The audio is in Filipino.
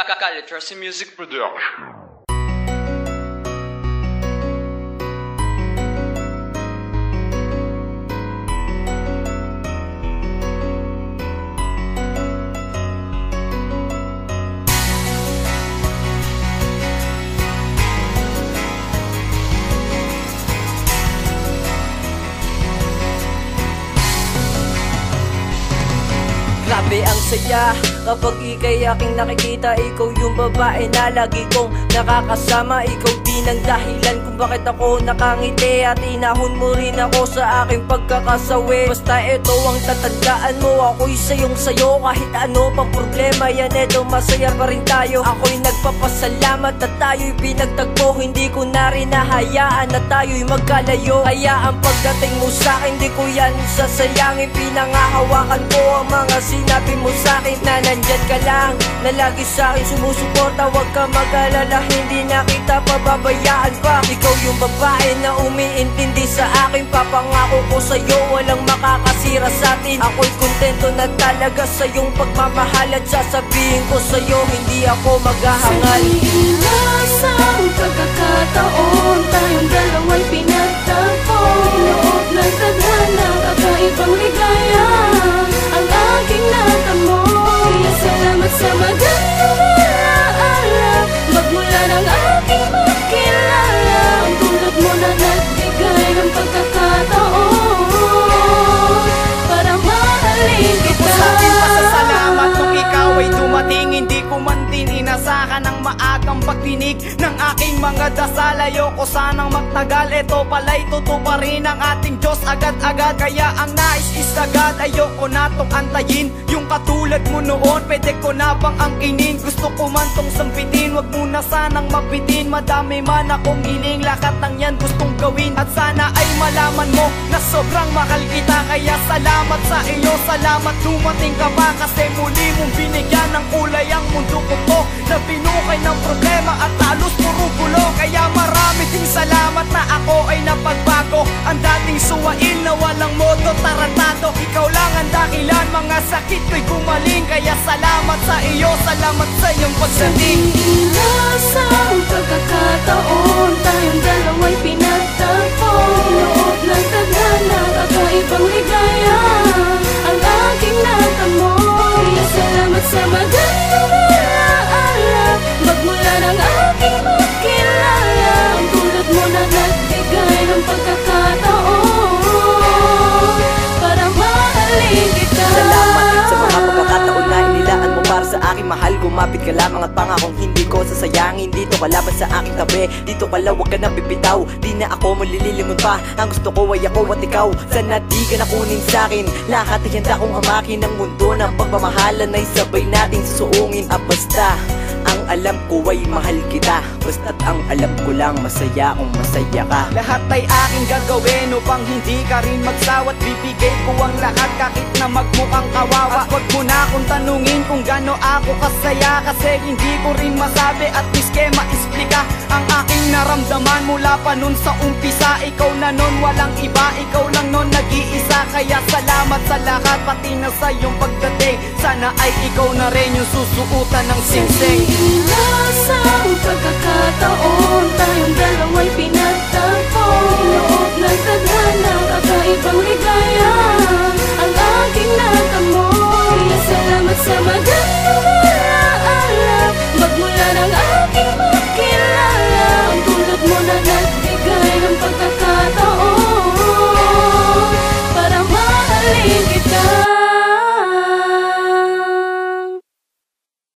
Literacy Music Production. Grabe ang saya kapag ika'y aking nakikita. Ikaw yung babae na lagi kong nakakasama. Ikaw din ang dahilan kung bakit ako nakangiti. At inahon mo rin ako sa aking pagkakasawi. Basta ito ang tatandaan mo, ako'y sayong sayo. Kahit ano pang problema yan, eto masaya pa rin tayo. Ako'y nagpapasalamat na tayo'y pinagtagpo. Hindi ko na rin nahayaan na tayo'y magkalayo. Kaya ang pagdating mo sa'kin, di ko yan sasayangin. Pinangahawakan ko ang mga sinabi mo sa'kin na nandyan ka lang, na lagi sa'kin sumusuporta. Huwag ka mag-alala, hindi na kita pababayaan pa. Ikaw yung babae na umiintindi sa akin. Papangako ko sa'yo, walang makakasira sa'tin. Ako'y kontento na talaga sa iyong pagmamahal. At sasabihin ko sa'yo, hindi ako maghahangal. Sa pagkakataon, tayong dalawa'y pinagtagpo. Loob ng tadhana, kakaibang ligaya ang aking natamo. Kaya salamat sa magandang alaala. Magmula ng aking makilala, ang tulad mo na nagbigay ng pagkakataon para mahalin kita. Sa akin pasasalamat nung ikaw ay dumating. Hindi ko man din inasahan ang maagang pagdinig ng aking mga dasal. Ayoko sanang magtagal, ito pala'y tutuparin ang ating Diyos agad-agad. Kaya ang nais is agad, ayoko na tong antayin. Yung katulad mo noon, pwede ko na bang angkinin? Gusto ko man tong sampitin, wag mo na sanang mabitin. Madami man akong hiling, lahat ng yan gustong gawin. At sana ay malaman mo na sobrang mahal kita. Kaya salamat sa iyo, salamat dumating ka pa. Kasi muli mong binigyan ng kulay ang mundo ko to, na binukay ng problema at halos puro gulo. Kaya marami ding salamat na ako ay napagbago. Ang dating suwail na walang modo, tarantado. Ikaw lang ang dahilan, mga sakit ko'y gumaling. Kaya salamat sa iyo, salamat sa iyong pagdating. Sa pagkakataon, tayong dalawa'y pinagtagpo. Loob ng tadhana, kakaibang ligaya ang aking natamo. Kaya salamat sa magandang alaala. Magmula ng aking makilala, ang tulad mo na nagbigay ng pagkakataon para mahalin kita. Salamat sa mga pagkakataon na inilaan mo para sa akin. Mahal, gumapit ka lamang at pangakong hindi ko sasayangin. Dito ka laban sa aking tabi, dito ka lang, huwag ka na bibitaw. Di na ako malililimot pa, ang gusto ko ay ako at ikaw. Sana di ka na kunin sa'kin, lahat ay handa kong hamakin. Ang mundo ng pagmamahalan ay sabay nating susuungin. Basta ang alam ko ay mahal kita, basta't ang alam ko lang masaya kung masaya ka. Lahat ay aking gagawin upang hindi ka rin magsawa. At bibigay ko ang lahat kahit na magmukhang kawawa. At wag mo na akong tanungin kung gaano ako kasaya, kasi hindi ko rin masabi at miske maisplika ang aking naramdaman mula pa nun sa umpisa. Ikaw na nun, walang iba, ikaw lang nun nag-iisa. Kaya salamat sa lahat, pati na sa iyong pagdating. Sana ay ikaw na rin yung susuutan ng singsing. Sa pagkakataon, tayong dalawa'y pinagtagpo. Loob ng tadhana, kakaibang ligaya ang aking natamo. Kaya salamat sa magandang alaala. Magmula ng aking makilala, ang tulad mo na nagbigay ng pagkakataon para mahalin kita.